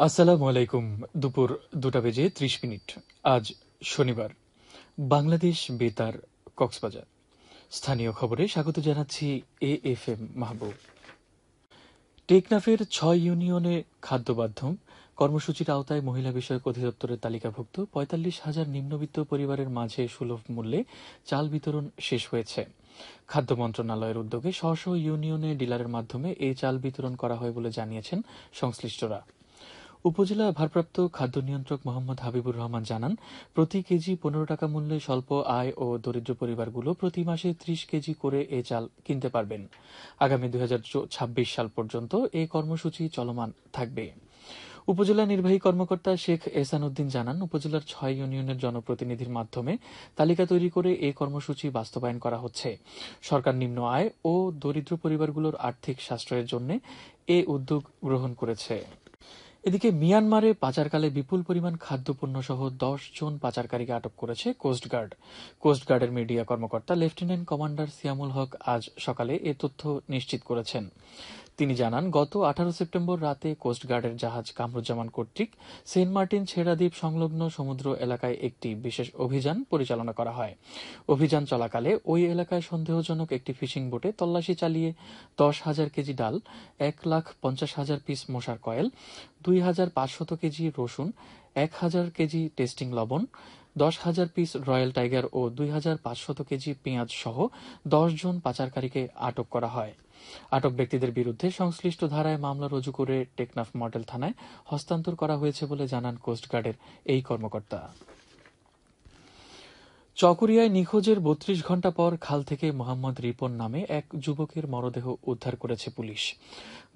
আসসালামু আলাইকুম। দুপুর 2:30 আজ শনিবার। বাংলাদেশ বেতার, কক্সবাজার। স্থানীয় খবরে স্বাগত জানাচ্ছি AFM মাহবুব। টেকনাফের 6 ইউনিয়নে খাদ্য মাধ্যম কর্মসূচির আওতায় মহিলা বিষয়ক অধিদপ্তরের তালিকাভুক্ত ৪৫,০০০ নিম্নবিত্ত পরিবারের মাঝে সুলভ মূল্যে চাল বিতরণ শেষ হয়েছে। খাদ্য মন্ত্রণালয়ের উদ্যোগে স্ব স্ব ইউনিয়নে ডিলারের মাধ্যমে এই চাল বিতরণ করা হয় বলে জানিয়েছেন সংশ্লিষ্টরা। উপজেলা ভারপ্রাপ্ত খাদ্য নিয়ন্ত্রক মোহাম্মদ হাবিবুর রহমান জানান, প্রতি কেজি ১৫ টাকা মূল্যে স্বল্প আয় ও দরিদ্র পরিবারগুলো প্রতি মাসে ৩০ কেজি করে এ চাল কিনতে পারবেন। আগামী ২০২৬ সাল পর্যন্ত এই কর্মসূচি চলমান থাকবে। উপজেলা নির্বাহী কর্মকর্তা শেখ এহসান উদ্দিন জানান, উপজেলার ৬ ইউনিয়নের জনপ্রতিনিধির মাধ্যমে তালিকা তৈরি করে এই কর্মসূচি বাস্তবায়ন করা হচ্ছে। সরকার নিম্ন আয় ও দরিদ্র পরিবারগুলোর আর্থিক সাশ্রয়ের জন্য এ উদ্যোগ গ্রহণ করেছে। এদিকে মিয়ানমারে পাচারকালে বিপুল পরিমাণ খাদ্যপণ্য সহ ১০ জন পাচারকারীকে আটক করেছে কোস্টগার্ড। কোস্টগার্ডের মিডিয়া কর্মকর্তা লেফটেন্যান্ট কমান্ডার সিয়ামুল হক আজ সকালে এ তথ্য নিশ্চিত করেছেন। তিনি জানান, গত ১৮ সেপ্টেম্বর রাতে কোস্টগার্ডের জাহাজ কামরুজ্জামান কর্তৃক সেন্ট মার্টিন ছেড়া দ্বীপ সংলগ্ন সমুদ্র এলাকায় একটি বিশেষ অভিযান পরিচালনা করা হয়। অভিযান চলাকালে ওই এলাকায় সন্দেহজনক একটি ফিশিং বোটে তল্লাশি চালিয়ে ১০,০০০ কেজি ডাল, ১,৫০,০০০ পিস মশার কয়েল, ২,৫০০ কেজি রসুন, ১,০০০ কেজি টেস্টিং লবণ, ১০,০০০ পিস রয়্যাল টাইগার ও ২,৫০০ কেজি পেঁয়াজ সহ ১০ জন পাচারকারীকে আটক করা হয়। আটক ব্যক্তিদের বিরুদ্ধে সংশ্লিষ্ট ধারায় মামলা রুজু করে টেকনাফ মডেল থানায় হস্তান্তর করা হয়েছে বলে জানান কোস্টগার্ডের এই কর্মকর্তা। চকরিয়ায় নিখোঁজের ৩২ ঘণ্টা পর খাল থেকে মোহাম্মদ রিপন নামে এক যুবকের মরদেহ উদ্ধার করেছে পুলিশ।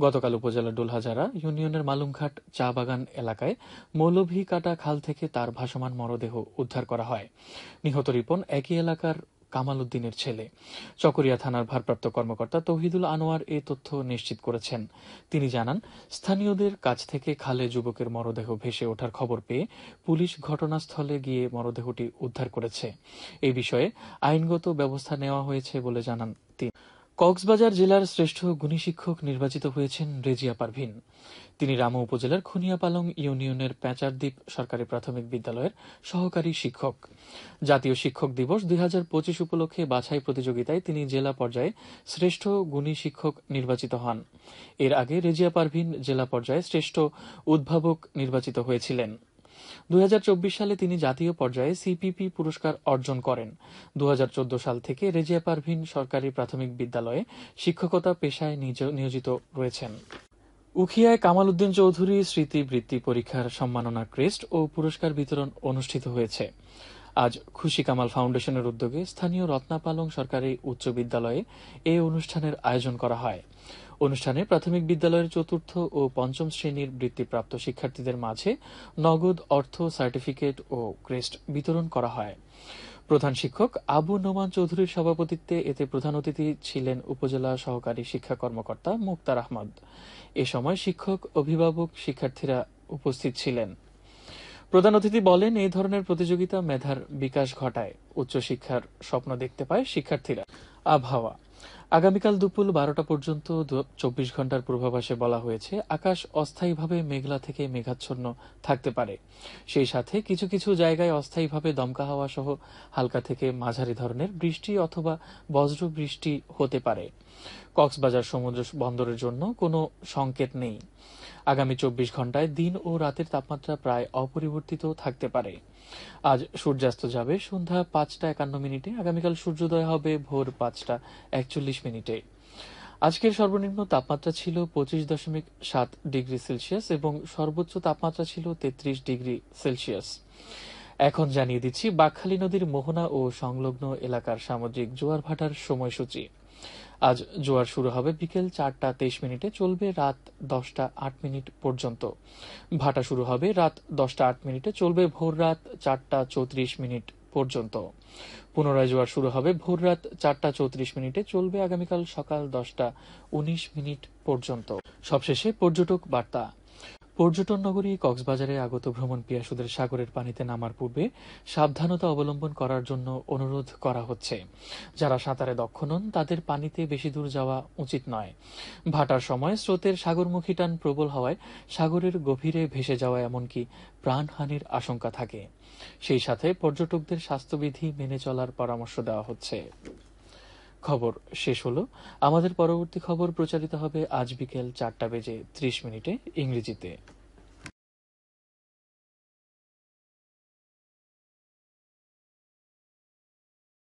গতকাল উপজেলার ডোলহাজারা ইউনিয়নের মালুমঘাট চা বাগান এলাকায় মৌলভীকাটা খাল থেকে তার ভাসমান মরদেহ উদ্ধার করা হয়। নিহত রিপন একই এলাকার কামাল উদ্দিনের ছেলে। চকরিয়া থানার ভারপ্রাপ্ত কর্মকর্তা তৌহিদুল আনোয়ার এ তথ্য নিশ্চিত করেছেন। তিনি জানান, স্থানীয়দের কাছ থেকে খালে যুবকের মরদেহ ভেসে ওঠার খবর পেয়ে পুলিশ ঘটনাস্থলে গিয়ে মরদেহটি উদ্ধার করেছে। এই বিষয়ে আইনগত ব্যবস্থা নেওয়া হয়েছে বলে জানান তিনি। কক্সবাজার জেলার শ্রেষ্ঠ গুণী শিক্ষক নির্বাচিত হয়েছেন রেজিয়া পারভিন। তিনি রামু উপজেলার খুনিয়াপালং ইউনিয়নের প্যাঁচারদ্বীপ সরকারি প্রাথমিক বিদ্যালয়ের সহকারী শিক্ষক। জাতীয় শিক্ষক দিবস ২০২৫ উপলক্ষে বাছাই প্রতিযোগিতায় তিনি জেলা পর্যায়ে শ্রেষ্ঠ গুণী শিক্ষক নির্বাচিত হন। এর আগে রেজিয়া পারভিন জেলা পর্যায়ে শ্রেষ্ঠ উদ্ভাবক নির্বাচিত হয়েছিলেন। ২০২৪ সালে তিনি জাতীয় পর্যায়ে সিপিপি পুরস্কার অর্জন করেন। ২০১৪ সাল থেকে রেজিয়া পারভিন সরকারি প্রাথমিক বিদ্যালয়ে শিক্ষকতা পেশায় নিয়োজিত রয়েছেন। উখিয়ায় কামাল উদ্দিন চৌধুরী স্মৃতি বৃত্তি পরীক্ষার সম্মাননা ক্রেস্ট ও পুরস্কার বিতরণ অনুষ্ঠিত হয়েছে। আজ খুশি কামাল ফাউন্ডেশনের উদ্যোগে স্থানীয় রত্নাপালং সরকারি উচ্চ বিদ্যালয়ে এ অনুষ্ঠানের আয়োজন করা হয়। অনুষ্ঠানে প্রাথমিক বিদ্যালয়ের চতুর্থ ও পঞ্চম শ্রেণীর বৃত্তিপ্রাপ্ত শিক্ষার্থীদের মাঝে নগদ অর্থ, সার্টিফিকেট ও ক্রেস্ট বিতরণ করা হয়। প্রধান শিক্ষক আবু নোমান চৌধুরীর সভাপতিত্বে এতে প্রধান অতিথি ছিলেন উপজেলা সহকারী শিক্ষা কর্মকর্তা মুক্তার আহমদ। এ সময় শিক্ষক, অভিভাবক, শিক্ষার্থীরা উপস্থিত ছিলেন। প্রধান অতিথি বলেন, এই ধরনের প্রতিযোগিতা মেধার বিকাশ ঘটায়, উচ্চশিক্ষার স্বপ্ন দেখতে পায় শিক্ষার্থীরা। আবহাওয়া আগামীকাল দুপুর ১২টা পর্যন্ত ২৪ ঘণ্টার পূর্বাভাসে বলা হয়েছে, আকাশ অস্থায়ীভাবে মেঘলা থেকে মেঘাচ্ছন্ন থাকতে পারে। সেই সাথে কিছু কিছু জায়গায় অস্থায়ীভাবে দমকা হাওয়া সহ হালকা থেকে মাঝারি ধরনের বৃষ্টি অথবা বজ্র বৃষ্টি হতে পারে। কক্সবাজার সমুদ্র বন্দরের জন্য কোনো সংকেত নেই। আগামী ২৪ ঘণ্টায় দিন ও রাতের তাপমাত্রা প্রায় অপরিবর্তিত থাকতে পারে। আজ সূর্যাস্ত যাবে সন্ধ্যা ৫টা ৫১ মিনিটে। আগামীকাল সূর্যোদয় হবে ভোর ৫টা ৪১ মিনিটে। আজকের সর্বনিম্ন তাপমাত্রা ছিল ২৫.৭ ডিগ্রি সেলসিয়াস এবং সর্বোচ্চ তাপমাত্রা ছিল ৩৩ ডিগ্রি সেলসিয়াস। এখন জানিয়ে দিচ্ছি বাকখালী নদীর মোহনা ও সংলগ্ন এলাকার সামুদ্রিক জোয়ার ভাটার সময়সূচি। আজ জোয়ার শুরু হবে বিকেল ৪টা ২৩ মিনিটে, চলবে রাত ১০টা ৮ মিনিট পর্যন্ত। ভাটা শুরু হবে রাত ১০টা ৮ মিনিটে, চলবে ভোর রাত ৪টা ৩৪ মিনিট পর্যন্ত। পুনরায় জোয়ার শুরু হবে ভোর রাত ৪টা ৩৪ মিনিটে, চলবে আগামীকাল সকাল ১০টা ১৯ মিনিট পর্যন্ত। সবশেষে পর্যটক বার্তা। পর্যটন নগরী কক্সবাজারে আগত ভ্রমণ পিয়াসুদের সাগরের পানিতে নামার পূর্বে সাবধানতা অবলম্বন করার জন্য অনুরোধ করা হচ্ছে। যারা সাঁতারে দক্ষ নন তাদের পানিতে বেশি দূর যাওয়া উচিত নয়। ভাটার সময় স্রোতের সাগরমুখী টান প্রবল হওয়ায় সাগরের গভীরে ভেসে যাওয়া এমনকি প্রাণহানির আশঙ্কা থাকে। সেই সাথে পর্যটকদের স্বাস্থ্যবিধি মেনে চলার পরামর্শ দেওয়া হচ্ছে। খবর শেষ হলো। আমাদের পরবর্তী খবর প্রচারিত হবে আজ বিকেল 4টা বেজে 30 মিনিটে ইংরেজিতে।